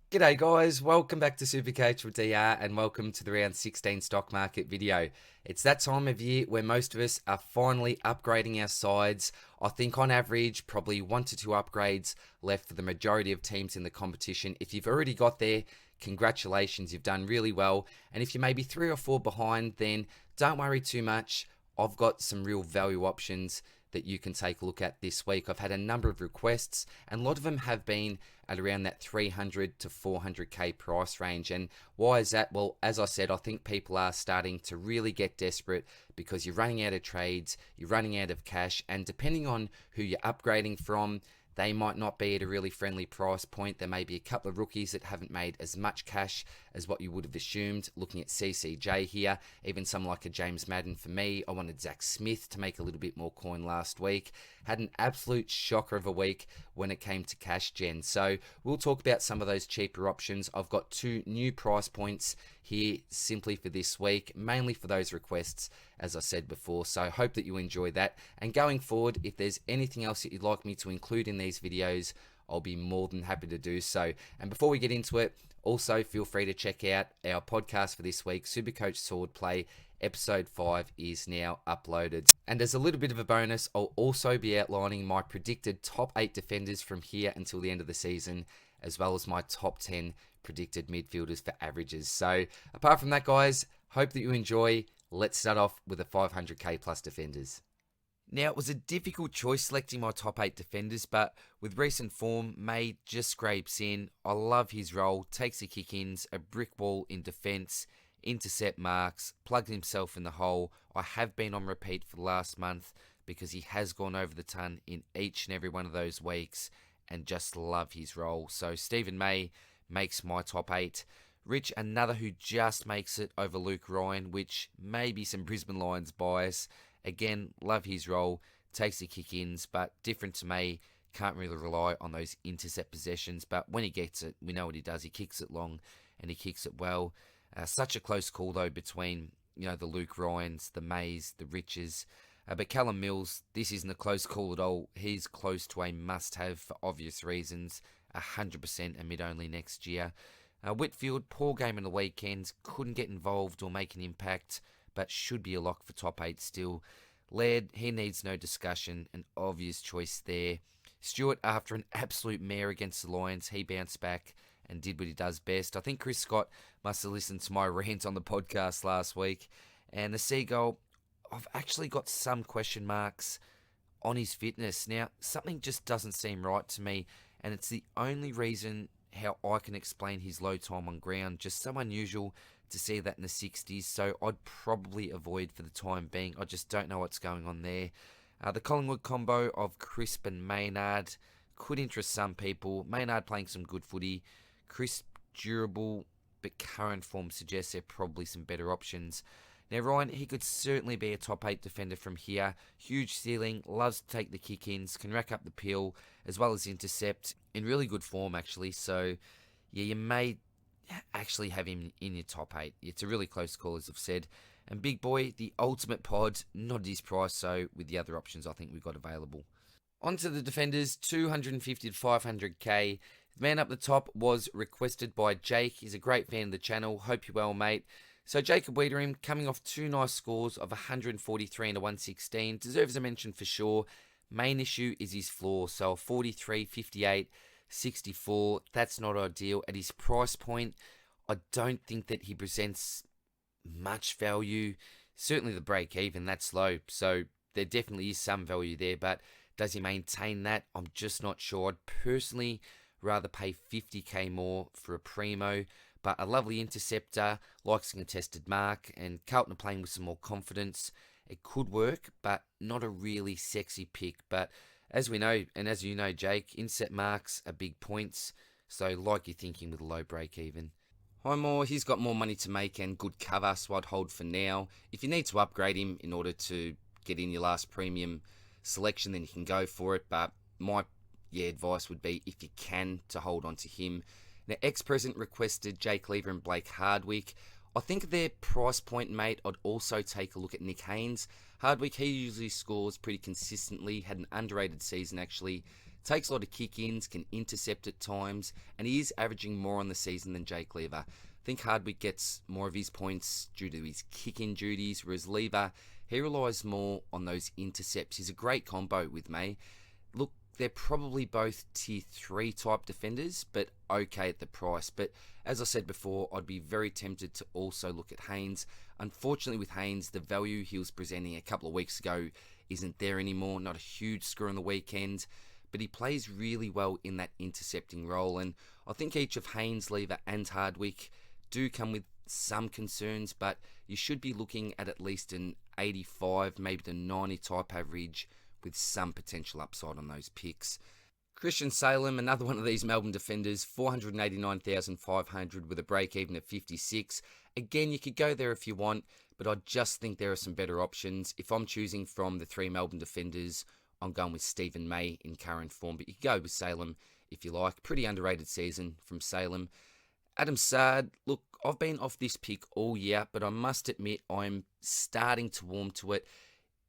G'day guys, welcome back to SuperCoach with DR and welcome to the round 16 stock market video. It's that time of year where most of us are finally upgrading our sides. I think on average probably 1 to 2 upgrades left for the majority of teams in the competition. If you've already got there, congratulations, you've done really well. And if you're maybe 3 or 4 behind, then don't worry too much. I've got some real value options that you can take a look at this week. I've had a number of requests and a lot of them have been at around that 300 to 400k price range. And why is that? Well, as I said, I think people are starting to really get desperate because you're running out of trades, you're running out of cash, and depending on who you're upgrading from, they might not be at a really friendly price point. There may be a couple of rookies that haven't made as much cash as what you would have assumed. Looking at CCJ here, even someone like a James Madden for me. I wanted Zach Smith to make a little bit more coin last week. Had an absolute shocker of a week when it came to cash gen. So we'll talk about some of those cheaper options. I've got 2 new price points here simply for this week, mainly for those requests, as I said before. So I hope that you enjoy that. And going forward, if there's anything else that you'd like me to include in these videos, I'll be more than happy to do so. And before we get into it, also feel free to check out our podcast for this week, SuperCoach Swordplay. Episode 5 is now uploaded. And as a little bit of a bonus, I'll also be outlining my predicted top 8 defenders from here until the end of the season, as well as my top 10 predicted midfielders for averages. So apart from that, guys, hope that you enjoy. Let's start off with the 500k plus defenders. Now, it was a difficult choice selecting my top 8 defenders, but with recent form, May just scrapes in. I love his role, takes the kick-ins, a brick wall in defence, intercept marks, plugged himself in the hole. I have been on repeat for the last month because he has gone over the ton in each and every one of those weeks and just love his role. So Stephen May makes my top 8. Rich, another who just makes it over Luke Ryan, which may be some Brisbane Lions bias. Again, love his role, takes the kick-ins, but different to me, can't really rely on those intercept possessions. But when he gets it, we know what he does. He kicks it long and he kicks it well. Such a close call, though, between the Luke Ryans, the Mays, the Riches. But Callum Mills, this isn't a close call at all. He's close to a must-have for obvious reasons. 100% a mid-only next year. Whitfield, poor game in the weekend, couldn't get involved or make an impact, but should be a lock for top 8 still. Laird, he needs no discussion, an obvious choice there. Stewart, after an absolute mare against the Lions, he bounced back and did what he does best. I think Chris Scott must have listened to my rant on the podcast last week. And the Seagull, I've actually got some question marks on his fitness. Now, something just doesn't seem right to me, and it's the only reason how I can explain his low time on ground. Just so unusual to see that in the 60s, so I'd probably avoid for the time being. I just don't know what's going on there. The Collingwood combo of Crisp and Maynard could interest some people. Maynard playing some good footy. Crisp, durable, but current form suggests there are probably some better options. Now Ryan, he could certainly be a top 8 defender from here. Huge ceiling, loves to take the kick-ins, can rack up the peel, as well as intercept. In really good form, actually. So, yeah, you may actually have him in your top 8. It's a really close call, as I've said. And Big Boy, the ultimate pod, not at his price, so with the other options I think we've got available. On to the defenders, 250 to 500k. The man up the top was requested by Jake. He's a great fan of the channel. Hope you're well, mate. So Jacob Wiederman, coming off 2 nice scores of 143 and a 116, deserves a mention for sure. Main issue is his floor, so 43, 58, 64, that's not ideal. At his price point, I don't think that he presents much value. Certainly the break even, that's low, so there definitely is some value there, but does he maintain that? I'm just not sure. I'd personally rather pay 50k more for a primo, but a lovely interceptor, likes a contested mark, and Carlton are playing with some more confidence. It could work, but not a really sexy pick. But as we know, and as you know, Jake, inset marks are big points, so like you're thinking with a low break even. Highmore, he's got more money to make and good cover, so I'd hold for now. If you need to upgrade him in order to get in your last premium selection, then you can go for it, but my advice would be, if you can, to hold on to him. Now, ex-president requested Jake Lever and Blake Hardwick. I think their price point, mate, I'd also take a look at Nick Haynes. Hardwick, he usually scores pretty consistently, had an underrated season actually, Takes a lot of kick-ins, can intercept at times, and he is averaging more on the season than Jake Lever. I think Hardwick gets more of his points due to his kick-in duties, whereas Lever, he relies more on those intercepts. He's a great combo with May. Look, they're probably both tier 3 type defenders, but okay at the price. But as I said before, I'd be very tempted to also look at Haynes. Unfortunately with Haynes, the value he was presenting a couple of weeks ago isn't there anymore. Not a huge score on the weekend, but he plays really well in that intercepting role. And I think each of Haynes, Lever and Hardwick do come with some concerns, but you should be looking at least an 85, maybe the 90 type average, with some potential upside on those picks. Christian Salem, another one of these Melbourne defenders, 489,500 with a break even at 56. Again, you could go there if you want, but I just think there are some better options. If I'm choosing from the 3 Melbourne defenders, I'm going with Stephen May in current form, but you can go with Salem if you like. Pretty underrated season from Salem. Adam Saad, look, I've been off this pick all year, but I must admit I'm starting to warm to it.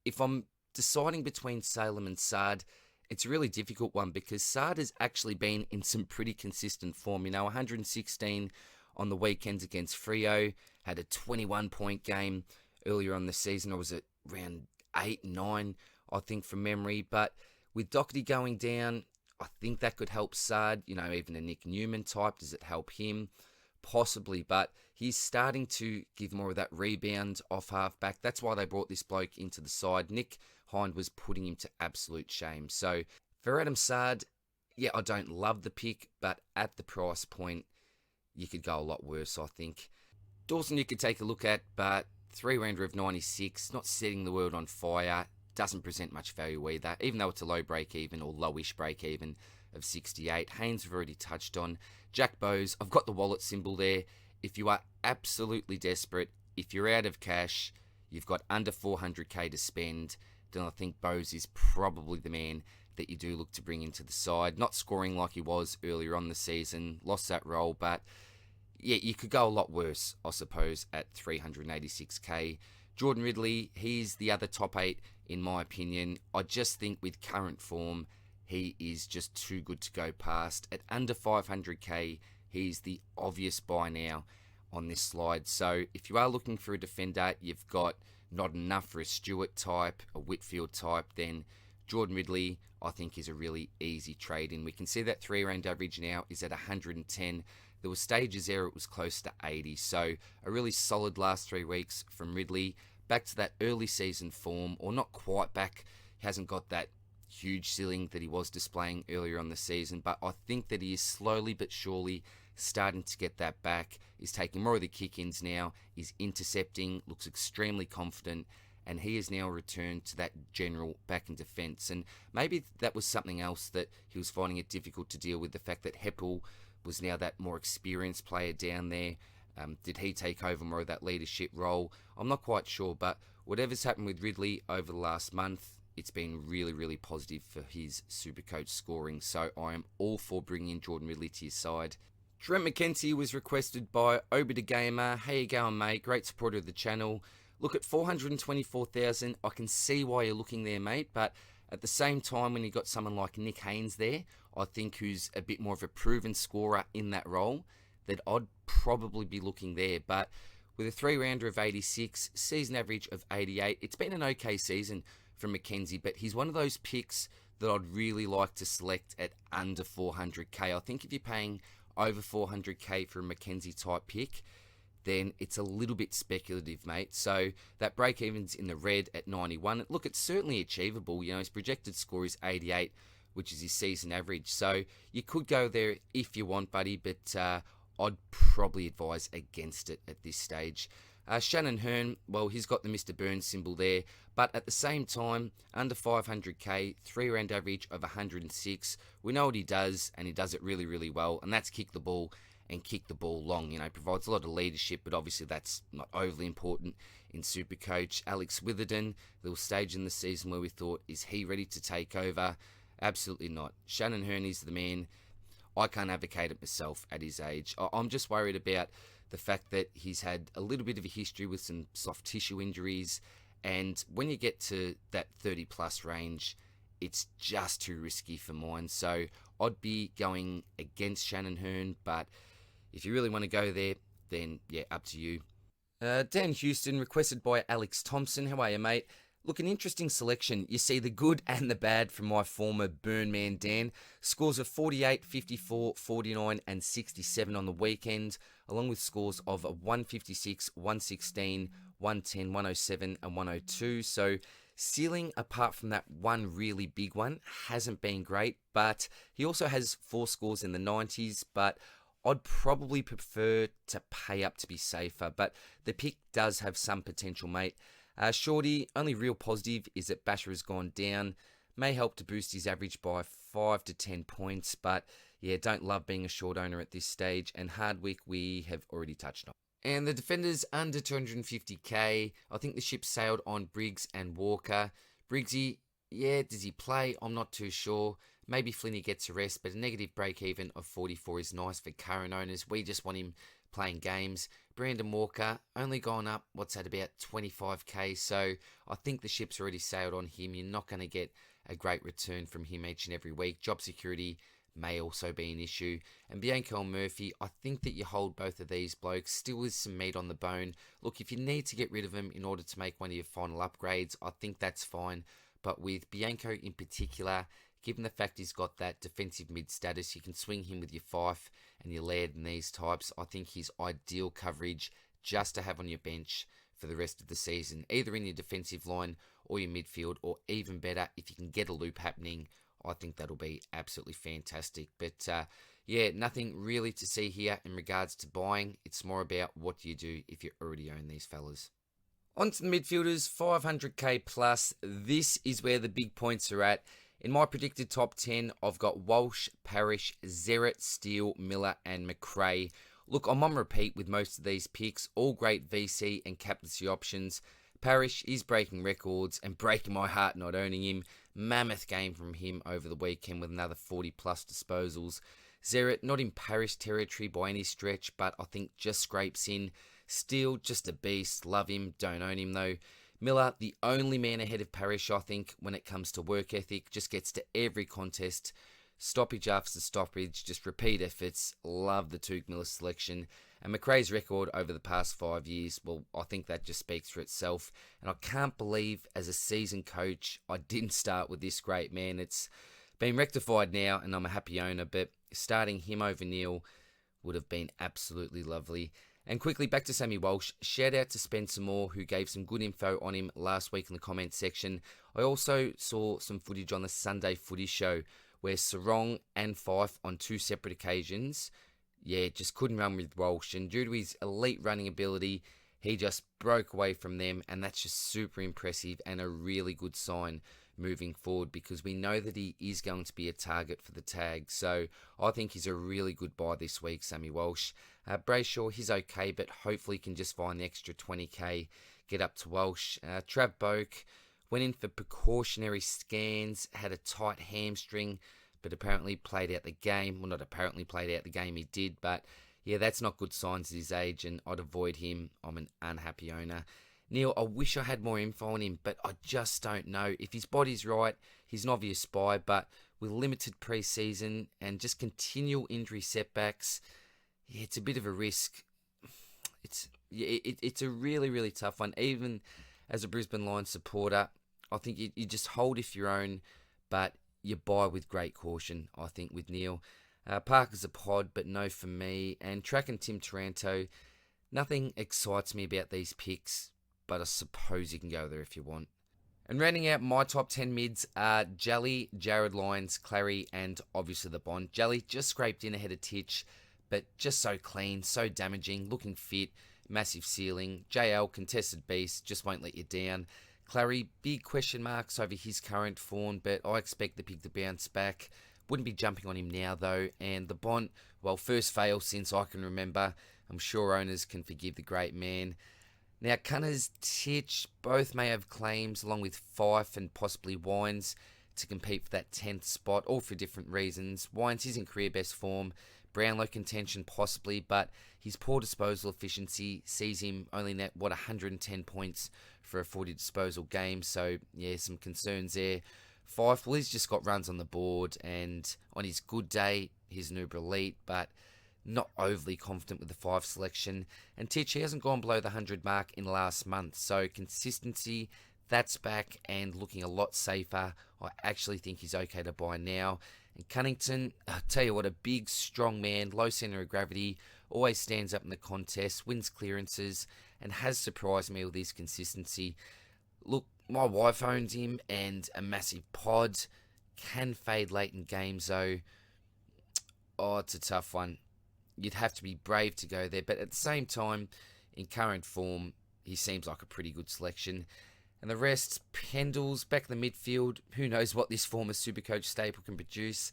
If I'm deciding between Salem and Saad, it's a really difficult one because Saad has actually been in some pretty consistent form. 116 on the weekends against Freo, had a 21-point game earlier on the season, or was it around 8, 9, I think, from memory. But with Doherty going down, I think that could help Saad. Even a Nick Newman type, does it help him? Possibly, but he's starting to give more of that rebound off halfback. That's why they brought this bloke into the side. Nick Hind was putting him to absolute shame. So for Adam Saad, yeah, I don't love the pick, but at the price point, you could go a lot worse, I think. Dawson you could take a look at, but 3-rounder of 96, not setting the world on fire, doesn't present much value either, even though it's a low break-even or lowish break-even of 68. Haynes we've already touched on. Jack Bowes, I've got the wallet symbol there. If you are absolutely desperate, if you're out of cash, you've got under 400k to spend, then I think Bowes is probably the man that you do look to bring into the side. Not scoring like he was earlier on the season, lost that role, but yeah, you could go a lot worse, I suppose, at 386k. Jordan Ridley, he's the other top 8 in my opinion. I just think with current form, he is just too good to go past. At under 500k, he's the obvious buy now on this slide. So if you are looking for a defender, you've got not enough for a Stewart type, a Whitfield type, then Jordan Ridley, I think, is a really easy trade in. We can see that 3-round average now is at 110. There were stages there it was close to 80. So a really solid last 3 weeks from Ridley. Back to that early season form, or not quite back. He hasn't got that huge ceiling that he was displaying earlier on the season, but I think that he is slowly but surely starting to get that back. He's taking more of the kick-ins now, he's intercepting, looks extremely confident, and he has now returned to that general back in defence. And maybe that was something else that he was finding it difficult to deal with, the fact that Heppel was now that more experienced player down there. Did he take over more of that leadership role? I'm not quite sure, but whatever's happened with Ridley over the last month, it's been really, really positive for his SuperCoach scoring. So I am all for bringing in Jordan Ridley to your side. Trent Mckenzie was requested by Obita Gamer. How you going, mate? Great supporter of the channel. Look, at 424,000, I can see why you're looking there, mate. But at the same time, when you got someone like Nick Haynes there, I think who's a bit more of a proven scorer in that role, that I'd probably be looking there. But with a 3-rounder of 86, season average of 88, it's been an okay season from Mckenzie, but he's one of those picks that I'd really like to select at under 400k. I think if you're paying over 400k for a Mckenzie type pick, then it's a little bit speculative, mate. So that break even's in the red at 91. Look, it's certainly achievable. His projected score is 88, which is his season average. So you could go there if you want, buddy, but I'd probably advise against it at this stage. Shannon Hearn, well, he's got the Mr. Burns symbol there, but at the same time, under 500k, 3-round average of 106. We know what he does, and he does it really, really well, and that's kick the ball and kick the ball long. Provides a lot of leadership, but obviously that's not overly important in SuperCoach. Alex Witherden, there was a stage in the season where we thought, is he ready to take over? Absolutely not. Shannon Hearn is the man. I can't advocate it myself at his age. I'm just worried about the fact that he's had a little bit of a history with some soft tissue injuries, and when you get to that 30 plus range, it's just too risky for mine. So I'd be going against Shannon Hearn, but if you really want to go there, then yeah, up to you. Dan Houston, requested by Alex Thompson. How are you, mate? Look, an interesting selection. You see the good and the bad from my former burn man, Dan. Scores of 48, 54, 49 and 67 on the weekend, along with scores of 156, 116, 110, 107 and 102. So ceiling, apart from that one really big one, hasn't been great, but he also has 4 scores in the 90s, but I'd probably prefer to pay up to be safer, but the pick does have some potential, mate. Shorty, only real positive is that Basher has gone down. May help to boost his average by 5 to 10 points, but yeah, don't love being a short owner at this stage. And Hardwick, we have already touched on. And the defenders under 250k, I think the ship sailed on Briggs and Walker. Briggsy, yeah, does he play? I'm not too sure. Maybe Flinney gets a rest, but a negative break-even of 44 is nice for current owners. We just want him playing games. Brandon Walker, only gone up, what's that, about 25k, so I think the ship's already sailed on him. You're not going to get a great return from him each and every week. Job security may also be an issue. And Bianco and Murphy, I think that you hold both of these blokes. Still is some meat on the bone. Look, if you need to get rid of them in order to make one of your final upgrades, I think that's fine. But with Bianco in particular, given the fact he's got that defensive mid status, you can swing him with your Fife and your Laird and these types. I think he's ideal coverage just to have on your bench for the rest of the season, either in your defensive line or your midfield, or even better, if you can get a loop happening, I think that'll be absolutely fantastic. But yeah, nothing really to see here in regards to buying. It's more about what do you do if you already own these fellas. On to the midfielders, 500k plus. This is where the big points are at. In my predicted top 10, I've got Walsh, Parrish, Zerrett, Steele, Miller and McRae. Look, I'm on repeat with most of these picks, all great VC and captaincy options. Parrish is breaking records and breaking my heart not owning him. Mammoth game from him over the weekend with another 40 plus disposals. Zerrett, not in Parrish territory by any stretch, but I think just scrapes in. Steele, just a beast, love him, don't own him though. Miller, the only man ahead of Parrish, I think, when it comes to work ethic, just gets to every contest. Stoppage after stoppage, just repeat efforts. Love the Tug Miller selection. And McRae's record over the past 5 years, well, I think that just speaks for itself. And I can't believe, as a seasoned coach, I didn't start with this great man. It's been rectified now, and I'm a happy owner, but starting him over Neil would have been absolutely lovely. And quickly, back to Sammy Welsh. Shout out to Spencer Moore, who gave some good info on him last week in the comments section. I also saw some footage on the Sunday Footy Show, where Sarong and Fife, on 2 separate occasions, just couldn't run with Walsh. And due to his elite running ability, he just broke away from them. And that's just super impressive and a really good sign moving forward, because we know that he is going to be a target for the tag. So I think he's a really good buy this week, Sammy Welsh. Brayshaw, he's okay, but hopefully he can just find the extra 20k, get up to Welsh. Trav Boak went in for precautionary scans, had a tight hamstring, but apparently played out the game. Well, not apparently played out the game, he did, but yeah, that's not good signs at his age, and I'd avoid him. I'm an unhappy owner. Neil, I wish I had more info on him, but I just don't know. If his body's right, he's an obvious buy, but with limited pre-season and just continual injury setbacks, yeah, it's a bit of a risk. It's a really, really tough one. Even as a Brisbane Lions supporter, I think you just hold if you're own, but you buy with great caution, I think, with Neil. Parker's a pod, but no for me. And Track and Tim Taranto, nothing excites me about these picks, but I suppose you can go there if you want. And rounding out my top 10 mids are Jelly, Jared Lyons, Clary, and obviously the Bond. Jelly just scraped in ahead of Titch, but just so clean, so damaging, looking fit, massive ceiling. JL, contested beast, just won't let you down. Clary, big question marks over his current form, but I expect the pig to bounce back. Wouldn't be jumping on him now though. And the Bond, well, first fail since I can remember. I'm sure owners can forgive the great man. Now, Cunners, Titch, both may have claims, along with Fife and possibly Wines, to compete for that 10th spot, all for different reasons. Wines is in career best form, Brownlow contention possibly, but his poor disposal efficiency sees him only net, 110 points for a 40 disposal game, so yeah, some concerns there. Fife, well, he's just got runs on the board, and on his good day, he's an uber elite, but not overly confident with the 5 selection. And Titch, he hasn't gone below the 100 mark in the last month, so consistency, that's back and looking a lot safer. I actually think he's okay to buy now. And Cunnington, I'll tell you what, a big, strong man, low centre of gravity, always stands up in the contest, wins clearances, and has surprised me with his consistency. Look, my wife owns him, and a massive pod. Can fade late in games, though. Oh, it's a tough one. You'd have to be brave to go there, but at the same time, in current form, he seems like a pretty good selection. And the rest, Pendles, back in the midfield, who knows what this former Supercoach staple can produce.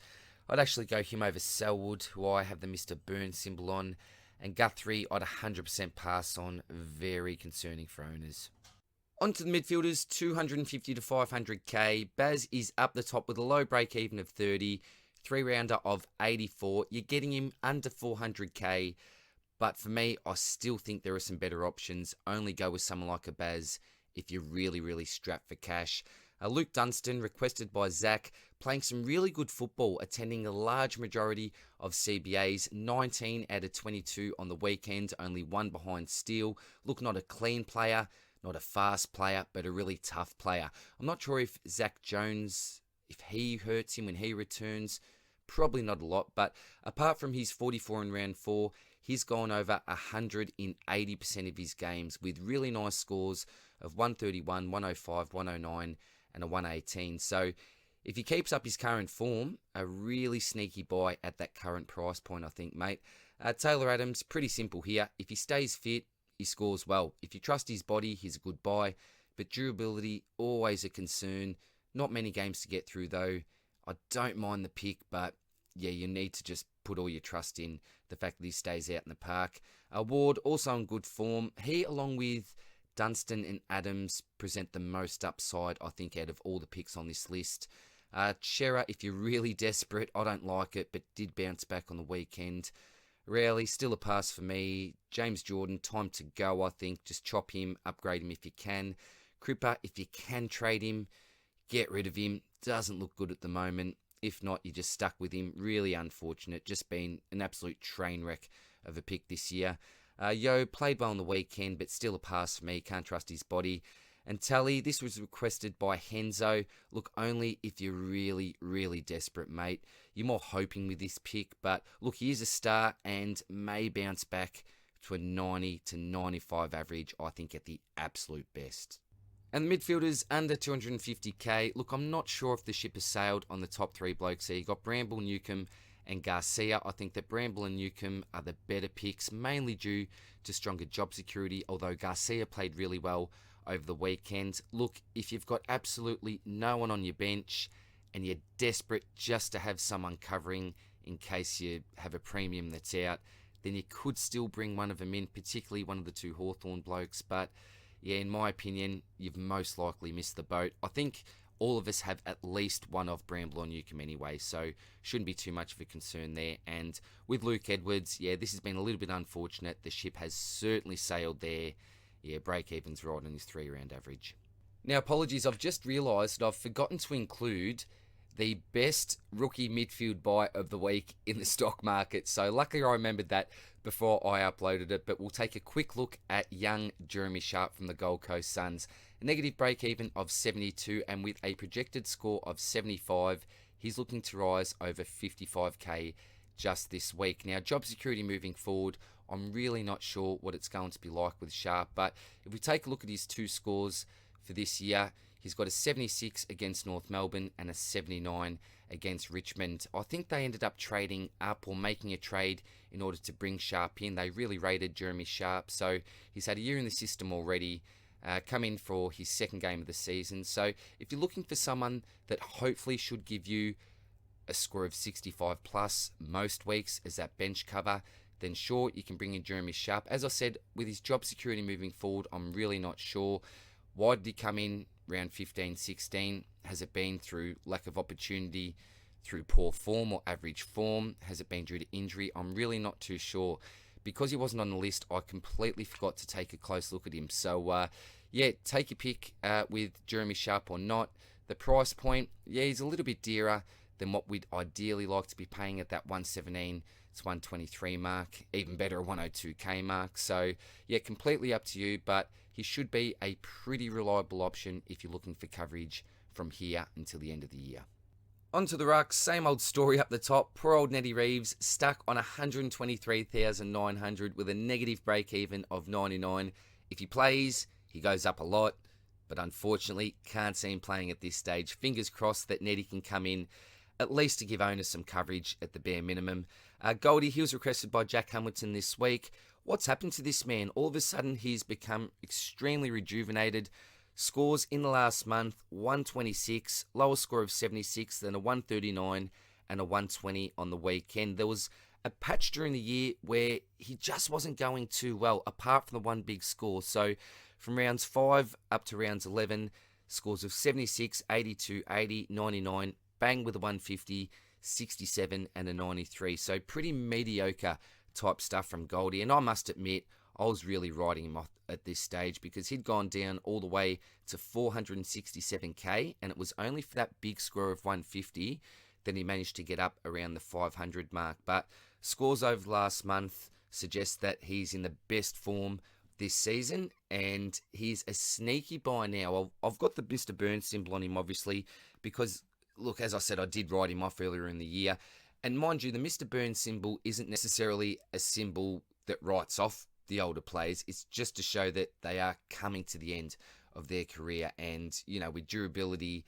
I'd actually go him over Selwood, who I have the Mr. Burn symbol on, and Guthrie I'd 100% pass on, very concerning for owners. On to the midfielders, 250 to 500k. Baz is up the top with a low break-even of 30, 3-rounder of 84. You're getting him under 400k, but for me, I still think there are some better options. Only go with someone like a Baz if you're really, really strapped for cash. Luke Dunstan, requested by Zach, playing some really good football, attending a large majority of CBAs, 19 out of 22 on the weekend, only 1 behind Steele. Look, not a clean player, not a fast player, but a really tough player. I'm not sure if Zach Jones, if he hurts him when he returns, probably not a lot, but apart from his 44 in round 4, he's gone over 100 in 80% of his games with really nice scores of 131, 105, 109 and a 118. So if he keeps up his current form, a really sneaky buy at that current price point, I think, mate. Taylor Adams, pretty simple here. If he stays fit, he scores well. If you trust his body, he's a good buy. But durability, always a concern. Not many games to get through, though. I don't mind the pick, but yeah, you need to just put all your trust in the fact that he stays out in the park. Ward, also in good form. He, along with Dunstan and Adams, present the most upside, I think, out of all the picks on this list. Chera, if you're really desperate, I don't like it, but did bounce back on the weekend. Rarely, still a pass for me. James Jordan, time to go, I think. Just chop him, upgrade him if you can. Cripper, if you can trade him, get rid of him. Doesn't look good at the moment. If not, you're just stuck with him. Really unfortunate. Just been an absolute train wreck of a pick this year. Yo, played well on the weekend, but still a pass for me. Can't trust his body. And Tally, this was requested by Henzo. Look, only if you're really, really desperate, mate. You're more hoping with this pick, but look, he is a star and may bounce back to a 90 to 95 average, I think, at the absolute best. And the midfielders under 250k. Look, I'm not sure if the ship has sailed on the top 3 blokes here. You've got Bramble, Newcomb and Garcia. I think that Bramble and Newcomb are the better picks, mainly due to stronger job security, although Garcia played really well over the weekend. Look, if you've got absolutely no one on your bench and you're desperate just to have someone covering in case you have a premium that's out, then you could still bring one of them in, particularly one of the 2 Hawthorn blokes. But yeah, in my opinion, you've most likely missed the boat. I think all of us have at least one of Bramble or Newcomb anyway, so shouldn't be too much of a concern there. And with Luke Edwards, yeah, this has been a little bit unfortunate. The ship has certainly sailed there. Yeah, break-even's right on his 3-round average. Now, apologies, I've just realised that I've forgotten to include the best rookie midfield buy of the week in the stock market. So luckily I remembered that before I uploaded it, but we'll take a quick look at young Jeremy Sharp from the Gold Coast Suns. A negative break-even of 72, and with a projected score of 75, he's looking to rise over 55k just this week. Now, job security moving forward, I'm really not sure what it's going to be like with Sharp, but if we take a look at his 2 scores for this year, he's got a 76 against North Melbourne and a 79 against Richmond. I think they ended up trading up or making a trade in order to bring Sharp in. They really rated Jeremy Sharp, so he's had a year in the system already, come in for his 2nd game of the season. So if you're looking for someone that hopefully should give you a score of 65 plus most weeks as that bench cover, then sure, you can bring in Jeremy Sharp. As I said, with his job security moving forward, I'm really not sure. Why did he come in round 15, 16? Has it been through lack of opportunity, through poor form or average form? Has it been due to injury? I'm really not too sure. Because he wasn't on the list, I completely forgot to take a close look at him. So, yeah, take your pick with Jeremy Sharp or not. The price point, yeah, he's a little bit dearer than what we'd ideally like to be paying at that 117 to 123 mark, even better a 102k mark. So yeah, completely up to you, but he should be a pretty reliable option if you're looking for coverage from here until the end of the year. Onto the rucks, same old story up the top. Poor old Nettie Reeves stuck on 123,900 with a negative break even of 99. If he plays, he goes up a lot, but unfortunately can't see him playing at this stage. Fingers crossed that Nettie can come in at least to give owners some coverage at the bare minimum. Goldie, he was requested by Jack Hamilton this week. What's happened to this man? All of a sudden he's become extremely rejuvenated. Scores in the last month, 126, lowest score of 76, then a 139 and a 120 on the weekend. There was a patch during the year where he just wasn't going too well, apart from the one big score. So from rounds 5 up to rounds 11, scores of 76, 82, 80, 99, bang with a 150, 67 and a 93. So pretty mediocre type stuff from Goldie. And I must admit, I was really writing him off at this stage because he'd gone down all the way to 467k, and it was only for that big score of 150 that he managed to get up around the 500 mark. But scores over the last month suggest that he's in the best form this season, and he's a sneaky buy now. I've got the Mr. Burns symbol on him, obviously, because, look, as I said, I did write him off earlier in the year. And mind you, the Mr. Burns symbol isn't necessarily a symbol that writes off the older players. It's just to show that they are coming to the end of their career, and with durability,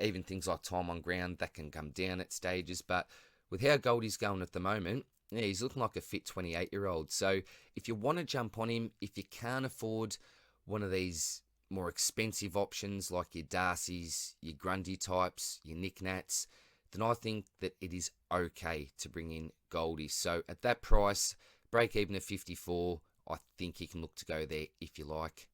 even things like time on ground, that can come down at stages. But with how Goldie's going at the moment, yeah, he's looking like a fit 28-year-old. So if you want to jump on him, if you can't afford one of these more expensive options like your Darcys, your Grundy types, your Nick Nats, then I think that it is okay to bring in Goldie. So at that price, break even at 54, I think you can look to go there if you like.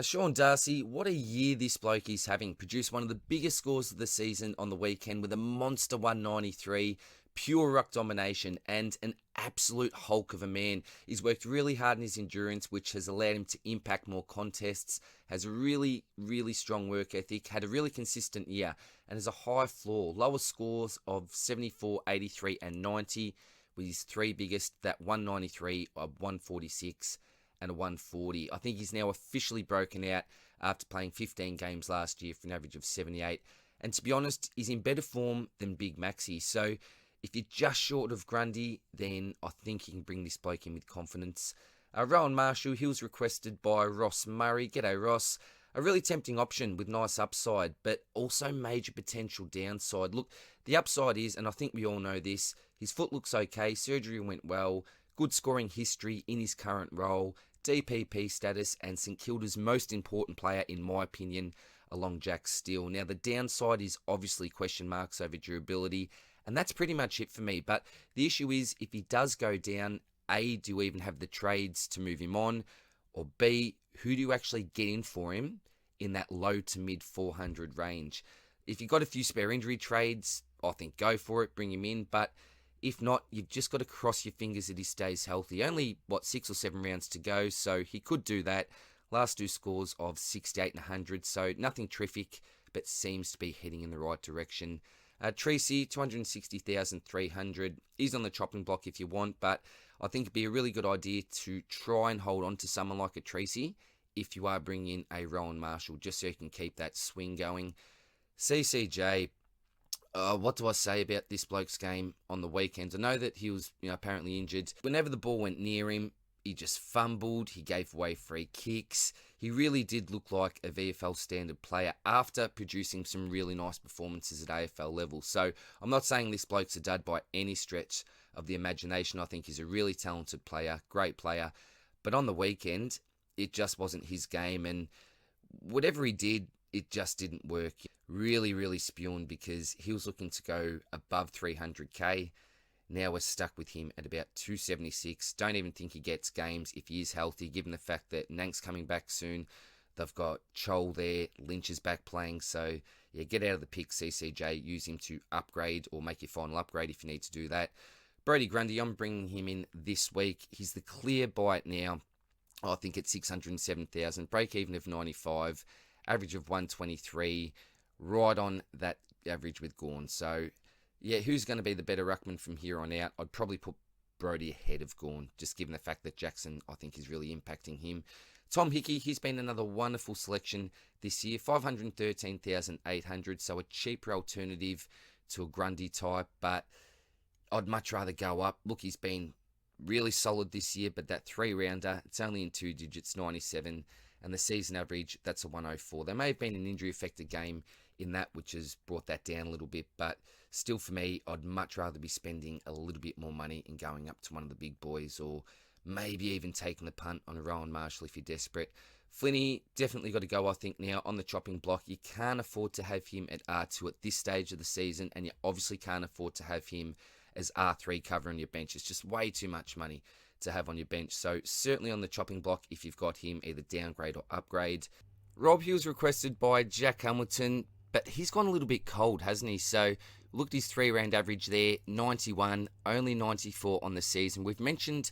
Sean Darcy, what a year this bloke is having. Produced one of the biggest scores of the season on the weekend with a monster 193, pure ruck domination, and an absolute hulk of a man. He's worked really hard in his endurance, which has allowed him to impact more contests, has a really, really strong work ethic, had a really consistent year, and has a high floor. Lowest scores of 74, 83, and 90, with his three biggest, that 193, a 146, and a 140. I think he's now officially broken out after playing 15 games last year for an average of 78. And to be honest, he's in better form than Big Maxi. So if you're just short of Grundy, then I think you can bring this bloke in with confidence. Rowan Marshall, he was requested by Ross Murray. G'day, Ross. A really tempting option with nice upside, but also major potential downside. Look, the upside is, and I think we all know this, his foot looks okay, surgery went well, good scoring history in his current role, DPP status, and St Kilda's most important player, in my opinion, along Jack Steele. Now, the downside is obviously question marks over durability, and that's pretty much it for me. But the issue is, if he does go down, A, do you even have the trades to move him on? Or B, who do you actually get in for him in that low to mid 400 range? If you've got a few spare injury trades, I think go for it, bring him in. But if not, you've just got to cross your fingers that he stays healthy. Only, 6 or 7 rounds to go, so he could do that. Last two scores of 68 and 100, so nothing terrific, but seems to be heading in the right direction. Tracy, 260,300. He's on the chopping block if you want, but I think it'd be a really good idea to try and hold on to someone like a Tracy if you are bringing in a Rowan Marshall, just so you can keep that swing going. CCJ, what do I say about this bloke's game on the weekends? I know that he was apparently injured. Whenever the ball went near him, he just fumbled, he gave away free kicks. He really did look like a VFL standard player after producing some really nice performances at AFL level. So I'm not saying this bloke's a dud by any stretch of the imagination. I think he's a really talented player, great player. But on the weekend, it just wasn't his game. And whatever he did, it just didn't work. Really, really spewing because he was looking to go above 300k. Now we're stuck with him at about 276. Don't even think he gets games if he is healthy, given the fact that Nank's coming back soon. They've got Chol there, Lynch is back playing. So, yeah, get out of the pick, CCJ. Use him to upgrade or make your final upgrade if you need to do that. Brodie Grundy, I'm bringing him in this week. He's the clear bite now. I think at 607,000. Break even of 95. Average of 123. right on that average with Gawn. So, yeah, who's going to be the better ruckman from here on out? I'd probably put Brodie ahead of Gawn, just given the fact that Jackson, I think, is really impacting him. Tom Hickey, he's been another wonderful selection this year, 513,800, so a cheaper alternative to a Grundy type, but I'd much rather go up. Look, he's been really solid this year, but that 3-rounder, it's only in 2 digits, 97, and the season average, that's a 104. There may have been an injury-affected game in that, which has brought that down a little bit, but still for me, I'd much rather be spending a little bit more money and going up to one of the big boys, or maybe even taking the punt on a Rowan Marshall if you're desperate. Flinney, definitely got to go, I think, now on the chopping block. You can't afford to have him at R2 at this stage of the season, and you obviously can't afford to have him as R3 covering your bench. It's just way too much money to have on your bench. So certainly on the chopping block if you've got him, either downgrade or upgrade. Rob Hughes requested by Jack Hamilton, but he's gone a little bit cold, hasn't he? So looked his 3-round average there, 91, only 94 on the season. We've mentioned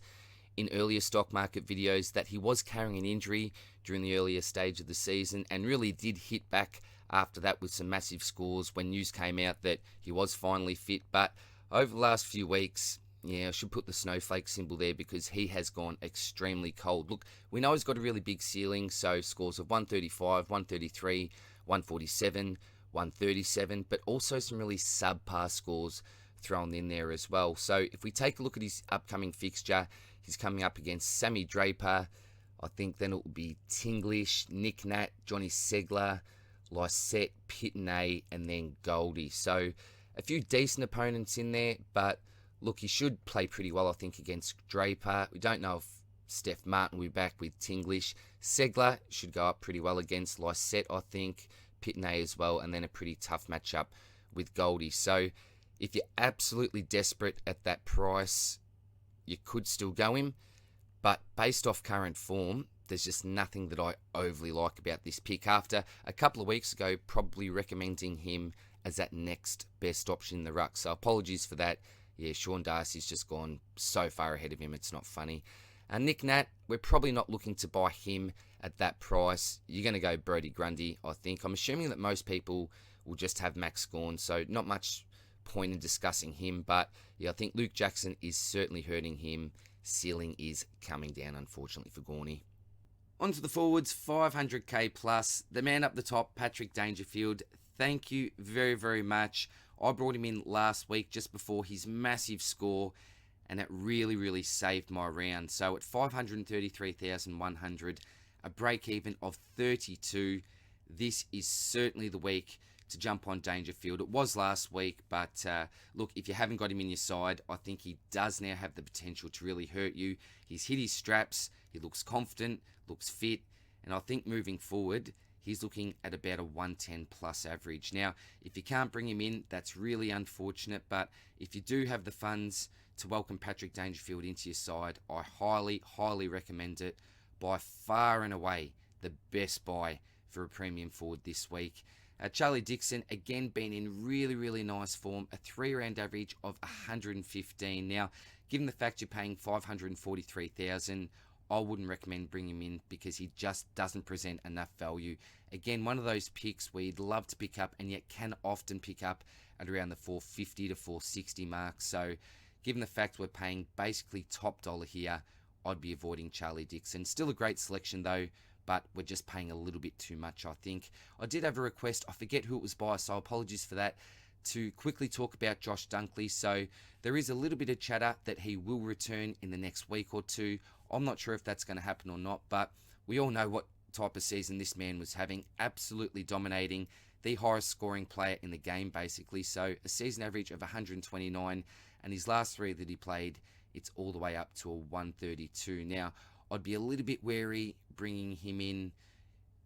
in earlier stock market videos that he was carrying an injury during the earlier stage of the season and really did hit back after that with some massive scores when news came out that he was finally fit. But over the last few weeks, yeah, I should put the snowflake symbol there because he has gone extremely cold. Look, we know he's got a really big ceiling, so scores of 135, 133, 147, 137, but also some really subpar scores thrown in there as well. So if we take a look at his upcoming fixture, he's coming up against Sammy Draper. I think then it will be Tinglish, Nick Nat, Johnny Segler, Lysette, Pitney, and then Goldie. So a few decent opponents in there, but look, he should play pretty well, I think, against Draper. We don't know if Steph Martin will be back with Tinglish. Segler should go up pretty well against Lysette, I think. Pitney as well, and then a pretty tough matchup with Goldie. So if you're absolutely desperate at that price, you could still go him, but based off current form, there's just nothing that I overly like about this pick. After a couple of weeks ago, probably recommending him as that next best option in the ruck. So apologies for that. Yeah, Sean Darcy's just gone so far ahead of him, it's not funny. Nick Nat, we're probably not looking to buy him at that price. You're going to go Brodie Grundy, I think. I'm assuming that most people will just have Max Gawn, so not much point in discussing him. But yeah, I think Luke Jackson is certainly hurting him. Ceiling is coming down, unfortunately, for Gawny. On to the forwards, 500k plus. The man up the top, Patrick Dangerfield. Thank you very, very much. I brought him in last week just before his massive score, and it really, really saved my round. So at 533,100, a break even of 32, this is certainly the week to jump on Dangerfield. It was last week, but look, if you haven't got him in your side, I think he does now have the potential to really hurt you. He's hit his straps, he looks confident, looks fit, and I think moving forward, he's looking at about a 110 plus average. Now, if you can't bring him in, that's really unfortunate, but if you do have the funds to welcome Patrick Dangerfield into your side, I highly, highly recommend it. By far and away, the best buy for a premium forward this week. Charlie Dixon, again, been in really, really nice form. A 3-round average of 115. Now, given the fact you're paying 543,000, I wouldn't recommend bringing him in because he just doesn't present enough value. Again, one of those picks where you'd love to pick up and yet can often pick up at around the 450 to 460 mark. So, given the fact we're paying basically top dollar here, I'd be avoiding Charlie Dixon. Still a great selection though, but we're just paying a little bit too much, I think. I did have a request, I forget who it was by, so apologies for that, to quickly talk about Josh Dunkley. So there is a little bit of chatter that he will return in the next week or two. I'm not sure if that's going to happen or not, but we all know what type of season this man was having, absolutely dominating, the highest scoring player in the game basically. So a season average of 129, and his last 3 that he played, it's all the way up to a 132. Now, I'd be a little bit wary bringing him in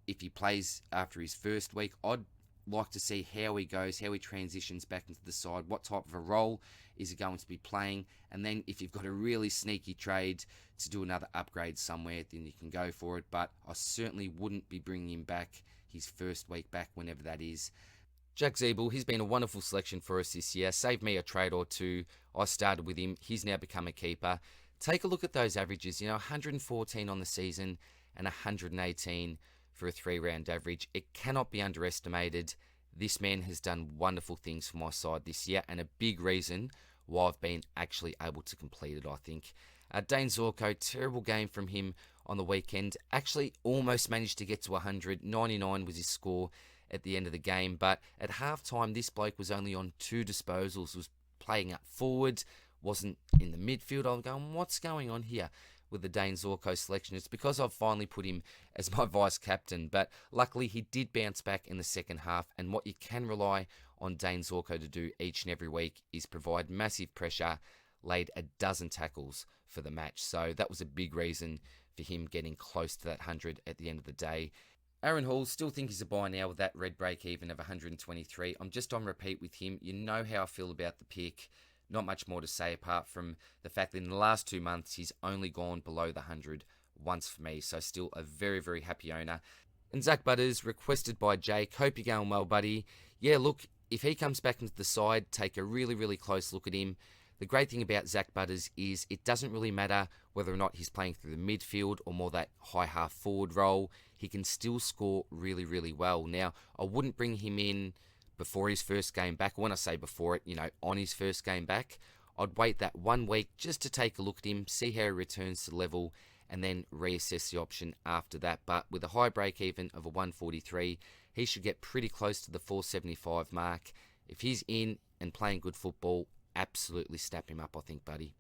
if he plays after his first week. I'd like to see how he goes, how he transitions back into the side, what type of a role is he going to be playing, and then if you've got a really sneaky trade to do another upgrade somewhere, then you can go for it, but I certainly wouldn't be bringing him back his first week back, whenever that is. Jack Zeeble, he's been a wonderful selection for us this year, saved me a trade or two. I started with him, he's now become a keeper. Take a look at those averages, 114 on the season and 118 for a 3-round average. It cannot be underestimated. This man has done wonderful things for my side this year, and a big reason why I've been actually able to complete it, I think. Dane Zorko, terrible game from him on the weekend. Actually almost managed to get to 100. 99 was his score at the end of the game. But at halftime, this bloke was only on 2 disposals, was playing up forward, wasn't in the midfield. I'm going, what's going on here with the Dane Zorko selection? It's because I've finally put him as my vice captain. But luckily, he did bounce back in the second half. And what you can rely on Dane Zorko to do each and every week is provide massive pressure, laid a dozen tackles for the match. So that was a big reason for him getting close to that 100 at the end of the day. Aaron Hall, still think he's a buy now with that red break even of 123. I'm just on repeat with him. You know how I feel about the pick. Not much more to say apart from the fact that in the last 2 months, he's only gone below the 100 once for me. So still a very, very happy owner. And Zach Butters, requested by Jake. Hope you're going well, buddy. Yeah, look, if he comes back into the side, take a really, really close look at him. The great thing about Zach Butters is it doesn't really matter whether or not he's playing through the midfield or more that high half forward role. He can still score really, really well. Now, I wouldn't bring him in before his first game back. When I say before it, on his first game back, I'd wait that 1 week just to take a look at him, see how he returns to level, and then reassess the option after that. But with a high break even of a 143, he should get pretty close to the 475 mark. If he's in and playing good football, absolutely snap him up, I think, buddy.